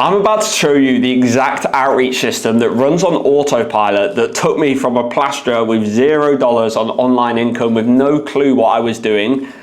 I'm about to show you the exact outreach system that runs on autopilot that took me from a plasterer with $0 on online income with no clue what I was doing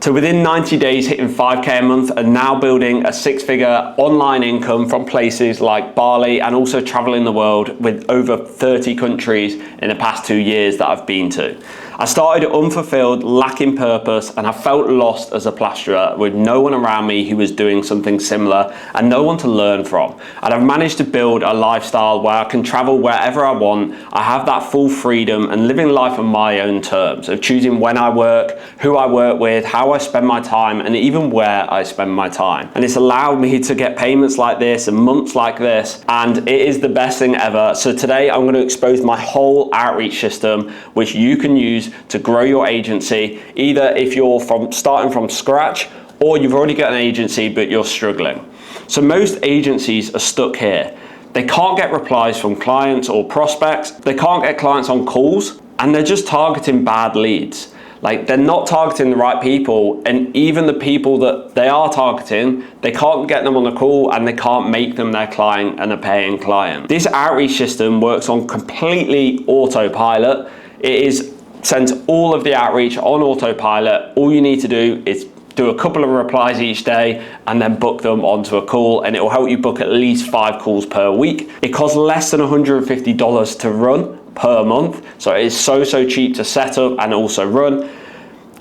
to within 90 days hitting 5K a month and now building a six-figure online income from places like Bali and also traveling the world with over 30 countries in the past 2 years that I've been to. I started unfulfilled, lacking purpose, and I felt lost as a plasterer with no one around me who was doing something similar and no one to learn from. And I've managed to build a lifestyle where I can travel wherever I want. I have that full freedom and living life on my own terms of choosing when I work, who I work with, how I spend my time, and even where I spend my time. And it's allowed me to get payments like this and months like this, and it is the best thing ever. So today I'm going to expose my whole outreach system, which you can use to grow your agency, either if you're starting from scratch or you've already got an agency but you're struggling. So most agencies are stuck here. They can't get replies from clients or prospects. They can't get clients on calls, and they're just targeting bad leads. Like, they're not targeting the right people, and even the people that they are targeting, they can't get them on the call and they can't make them their client and a paying client. This outreach system works on completely autopilot. It sends all of the outreach on autopilot. All you need to do is do a couple of replies each day and then book them onto a call, and it will help you book at least 5 calls per week. It costs less than $150 to run per month, so it is so cheap to set up and also run,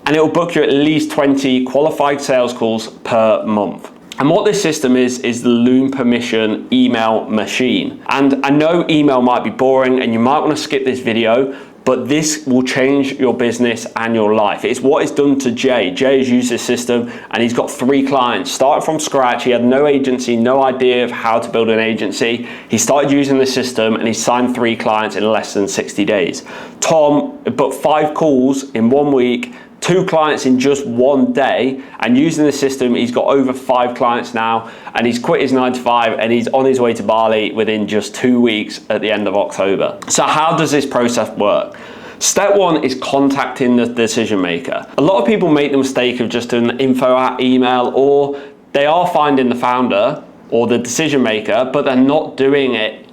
and it will book you at least 20 qualified sales calls per month. And what this system is the Loom Permission email machine. And I know email might be boring and you might want to skip this video, but this will change your business and your life. It's what it's done to Jay. Jay has used this system and he's got 3 clients. Started from scratch, he had no agency, no idea of how to build an agency. He started using the system and he signed 3 clients in less than 60 days. Tom booked 5 calls in 1 week, 2 clients in just 1 day, and using the system, he's got over 5 clients now, and he's quit his 9 to 5 and he's on his way to Bali within just 2 weeks at the end of October. So how does this process work? Step 1 is contacting the decision maker. A lot of people make the mistake of just doing the info at email, or they are finding the founder or the decision maker, but they're not doing it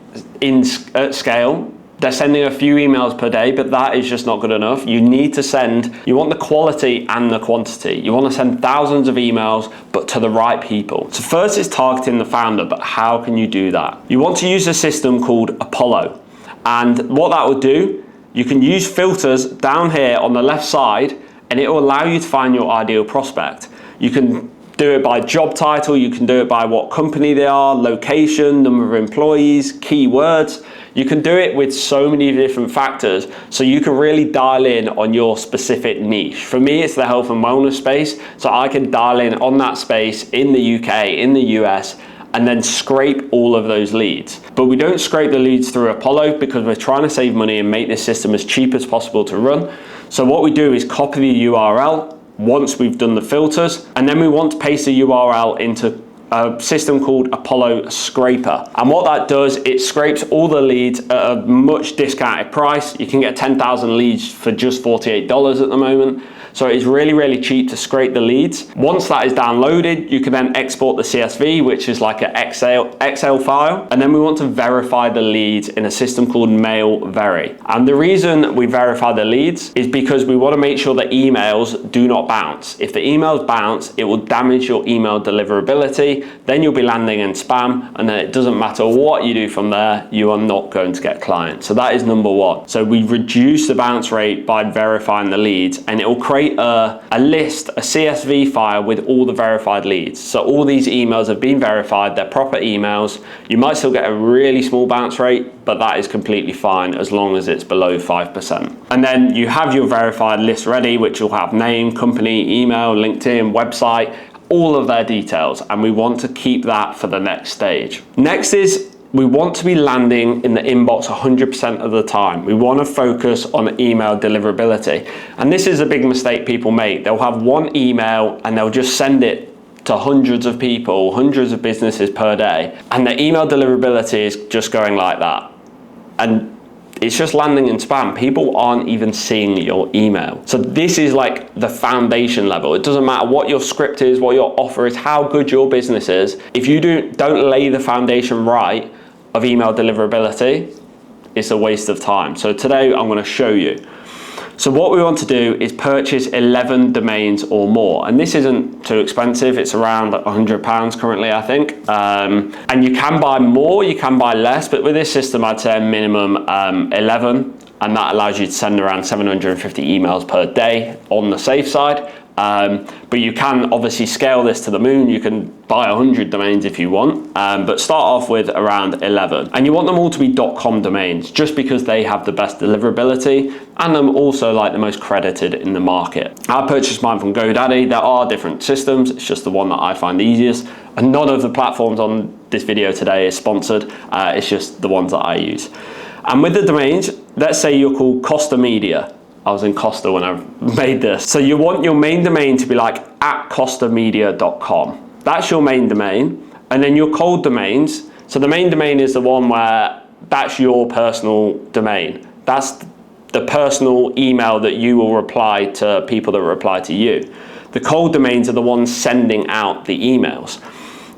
at scale. They're sending a few emails per day, but that is just not good enough. You need to you want the quality and the quantity. You want to send thousands of emails, but to the right people. So first it's targeting the founder, but how can you do that? You want to use a system called Apollo. And what that will do, you can use filters down here on the left side, and it will allow you to find your ideal prospect. You can do it by job title, you can do it by what company they are, location, number of employees, keywords. You can do it with so many different factors, so you can really dial in on your specific niche. For me, it's the health and wellness space, so I can dial in on that space in the UK, in the US, and then scrape all of those leads. But we don't scrape the leads through Apollo because we're trying to save money and make this system as cheap as possible to run. So what we do is copy the URL once we've done the filters, and then we want to paste the URL into a system called Apollo Scraper. And what that does, it scrapes all the leads at a much discounted price. You can get 10,000 leads for just $48 at the moment. So it's really cheap to scrape the leads. Once that is downloaded, you can then export the CSV, which is like an Excel file. And then we want to verify the leads in a system called MailVeri. And the reason we verify the leads is because we want to make sure that emails do not bounce. If the emails bounce, it will damage your email deliverability. Then you'll be landing in spam, and then it doesn't matter what you do from there, you are not going to get clients. So that is number 1. So we reduce the bounce rate by verifying the leads, and it will create a list, a CSV file with all the verified leads. So all these emails have been verified, they're proper emails. You might still get a really small bounce rate, but that is completely fine as long as it's below 5%. And then you have your verified list ready, which will have name, company, email, LinkedIn, website, all of their details, and we want to keep that for the next stage. Next is we want to be landing in the inbox 100% of the time. We want to focus on email deliverability. And this is a big mistake people make. They'll have one email and they'll just send it to hundreds of people, hundreds of businesses per day. And the email deliverability is just going like that. And it's just landing in spam. People aren't even seeing your email. So this is like the foundation level. It doesn't matter what your script is, what your offer is, how good your business is. If you don't lay the foundation right of email deliverability, it's a waste of time. So today I'm going to show you. So what we want to do is purchase 11 domains or more. And this isn't too expensive. It's around £100 currently, I think. And you can buy more, you can buy less, but with this system, I'd say minimum 11. And that allows you to send around 750 emails per day on the safe side. But you can obviously scale this to the moon. You can buy 100 domains if you want, but start off with around 11. And you want them all to be .com domains, just because they have the best deliverability and them also like the most credited in the market. I purchased mine from GoDaddy. There are different systems. It's just the one that I find the easiest. And none of the platforms on this video today is sponsored. It's just the ones that I use. And with the domains, let's say you're called Costa Media. I was in Costa when I made this. So you want your main domain to be like @costamedia.com. That's your main domain. And then your cold domains. So the main domain is the one where that's your personal domain. That's the personal email that you will reply to people that reply to you. The cold domains are the ones sending out the emails.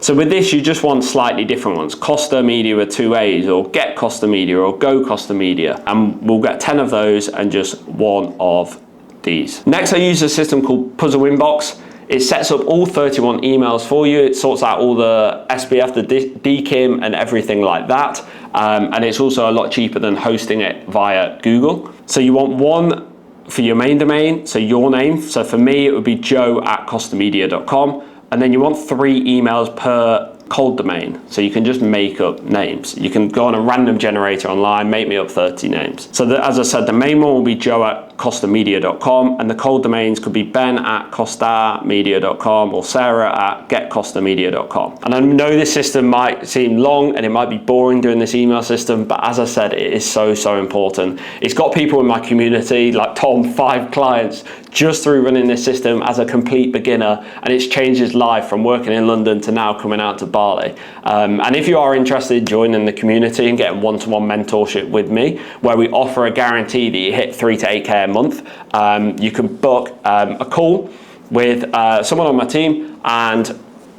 So with this, you just want slightly different ones. Costa Media with 2 A's, or Get Costa Media, or Go Costa Media. And we'll get 10 of those and just one of these. Next, I use a system called Puzzle Inbox. It sets up all 31 emails for you. It sorts out all the SPF, the DKIM, and everything like that. And it's also a lot cheaper than hosting it via Google. So you want one for your main domain, so your name. So for me, it would be joe@costamedia.com. And then you want 3 emails per cold domain. So you can just make up names. You can go on a random generator online, make me up 30 names. So as I said, the main one will be joe@costamedia.com, and the cold domains could be ben@costamedia.com or sarah@getcostamedia.com. And I know this system might seem long and it might be boring doing this email system, but as I said, it is so, so important. It's got people in my community, like Tom, 5 clients, just through running this system as a complete beginner, and it's changed his life from working in London to now coming out to Bali. And if you are interested in joining the community and getting one-to-one mentorship with me, where we offer a guarantee that you hit 3 to 8K a month, you can book a call with someone on my team, and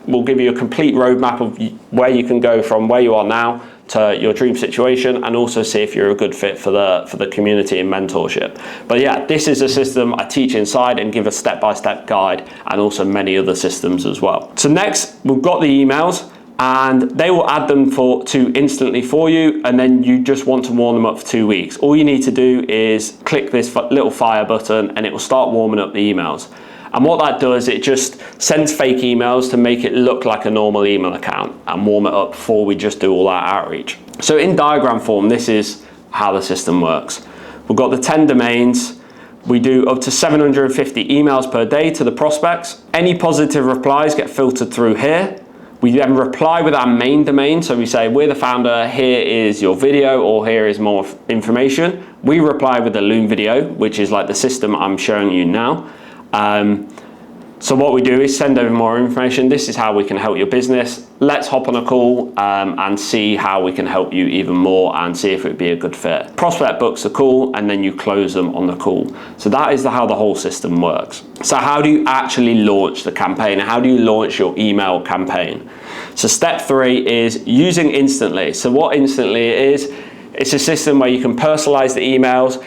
we'll give you a complete roadmap of where you can go from where you are now to your dream situation, and also see if you're a good fit for the community and mentorship. But yeah, this is a system I teach inside and give a step-by-step guide, and also many other systems as well. So next, we've got the emails, and they will add them to instantly for you, and then you just want to warm them up for 2 weeks. All you need to do is click this little fire button and it will start warming up the emails. And what that does, it just sends fake emails to make it look like a normal email account and warm it up before we just do all our outreach. So in diagram form, this is how the system works. We've got the 10 domains. We do up to 750 emails per day to the prospects. Any positive replies get filtered through here. We then reply with our main domain. So we say, we're the founder, here is your video, or here is more information. We reply with the Loom video, which is like the system I'm showing you now. So what we do is send over more information. This is how we can help your business. Let's hop on a call and see how we can help you even more, and see if it would be a good fit. Prospect books a call, and then you close them on the call. So that is how the whole system works. So how do you actually launch the campaign? How do you launch your email campaign? So step 3 is using Instantly. So what Instantly is, it's a system where you can personalize the emails.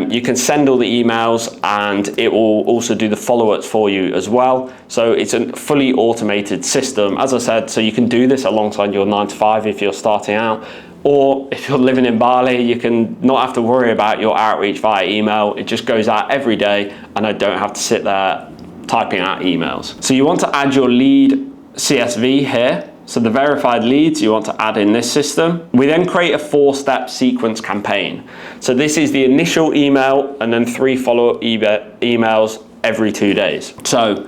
You can send all the emails, and it will also do the follow-ups for you as well. So it's a fully automated system, as I said, so you can do this alongside your 9 to 5 if you're starting out, or if you're living in Bali, you can not have to worry about your outreach via email. It just goes out every day, and I don't have to sit there typing out emails. So you want to add your lead CSV here. So the verified leads you want to add in this system. We then create a 4-step sequence campaign. So this is the initial email, and then 3 follow-up emails every 2 days. So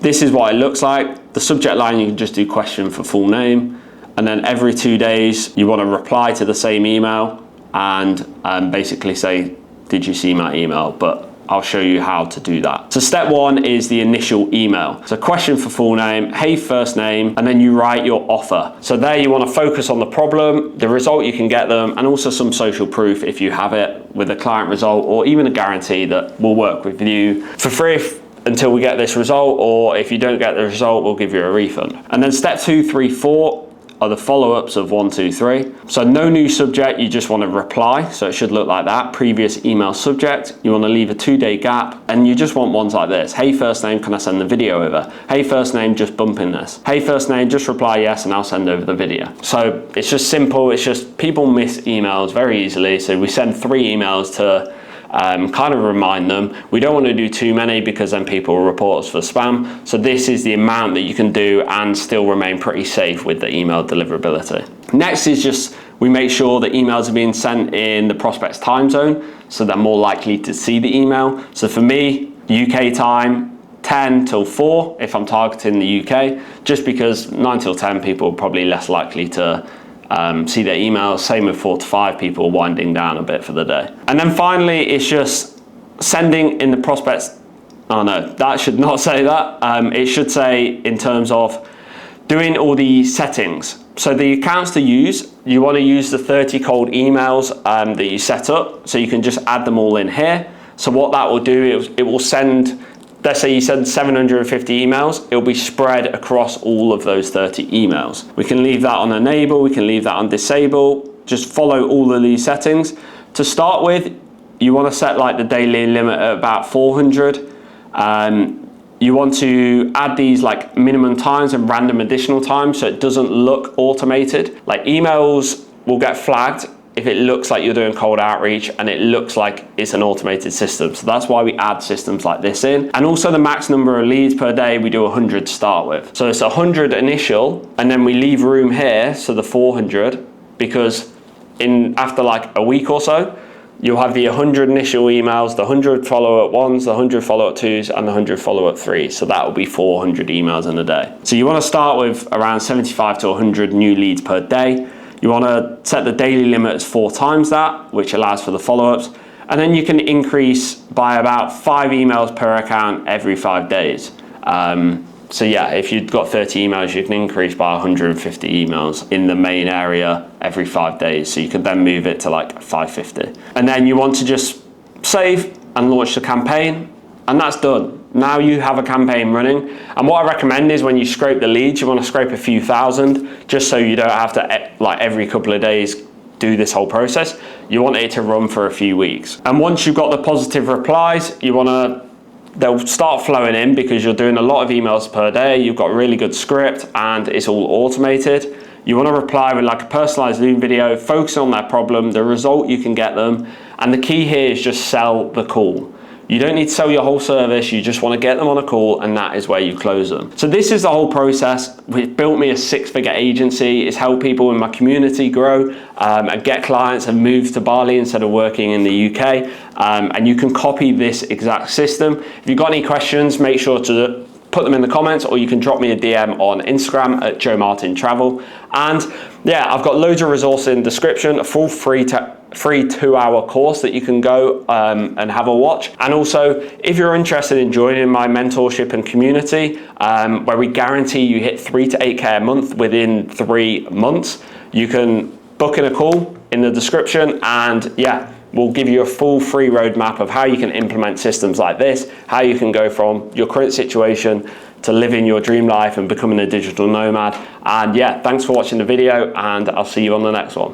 this is what it looks like. The subject line, you can just do question for full name. And then every 2 days, you want to reply to the same email and basically say, did you see my email? But I'll show you how to do that. So step one is the initial email. So question for full name, hey first name, and then you write your offer. So there you want to focus on the problem, the result you can get them, and also some social proof if you have it with a client result, or even a guarantee that we'll work with you for free until we get this result, or if you don't get the result, we'll give you a refund. And then step 2, 3, 4 are the follow-ups of 1, 2, 3. So no new subject, you just want to reply. So it should look like that. Previous email subject, you want to leave a 2-day gap, and you just want ones like this. Hey first name, can I send the video over? Hey first name, just bumping this. Hey first name, just reply yes and I'll send over the video. So it's just simple, it's just people miss emails very easily. So we send 3 emails to kind of remind them. We don't want to do too many because then people will report us for spam. So this is the amount that you can do and still remain pretty safe with the email deliverability. Next is just we make sure that emails are being sent in the prospect's time zone, so they're more likely to see the email. So for me, UK time, 10 till 4 if I'm targeting the UK, just because 9 till 10 people are probably less likely to see their emails. Same with 4 to 5 people winding down a bit for the day. And then finally, it's just sending in the prospects. Oh no, that should not say that. It should say in terms of doing all the settings. So the accounts to use, you want to use the 30 cold emails that you set up. So you can just add them all in here. So what that will do, it will send, let's say you send 750 emails, it'll be spread across all of those 30 emails. We can leave that on enable, we can leave that on disable, just follow all of these settings. To start with, you want to set like the daily limit at about 400. You want to add these like minimum times and random additional times so it doesn't look automated. Like emails will get flagged if it looks like you're doing cold outreach and it looks like it's an automated system. So that's why we add systems like this in. And also the max number of leads per day, we do 100 to start with. So it's 100 initial, and then we leave room here, so the 400, because after like a week or so, you'll have the 100 initial emails, the 100 follow-up ones, the 100 follow-up twos, and the 100 follow-up threes. So that will be 400 emails in a day. So you want to start with around 75 to 100 new leads per day. You want to set the daily limit as 4 times that, which allows for the follow-ups. And then you can increase by about 5 emails per account every 5 days. So yeah, if you've got 30 emails, you can increase by 150 emails in the main area every 5 days. So you can then move it to like 550. And then you want to just save and launch the campaign, and that's done. Now you have a campaign running. And what I recommend is when you scrape the leads, you want to scrape a few thousand, just so you don't have to like every couple of days do this whole process. You want it to run for a few weeks. And once you've got the positive replies, they'll start flowing in because you're doing a lot of emails per day. You've got a really good script and it's all automated. You want to reply with like a personalized Loom video, focus on their problem, the result you can get them. And the key here is just sell the call. You don't need to sell your whole service, you just want to get them on a call, and that is where you close them. So this is the whole process. It built me a 6-figure agency. It's helped people in my community grow and get clients and move to Bali instead of working in the UK. And you can copy this exact system. If you've got any questions, make sure to put them in the comments, or you can drop me a DM on Instagram at Joe Martin Travel. And yeah, I've got loads of resources in the description, a full free 2-hour course that you can go and have a watch. And also, if you're interested in joining my mentorship and community, where we guarantee you hit 3 to 8K a month within 3 months, you can book in a call in the description, and yeah, we'll give you a full free roadmap of how you can implement systems like this, how you can go from your current situation to living your dream life and becoming a digital nomad. And yeah, thanks for watching the video, and I'll see you on the next one.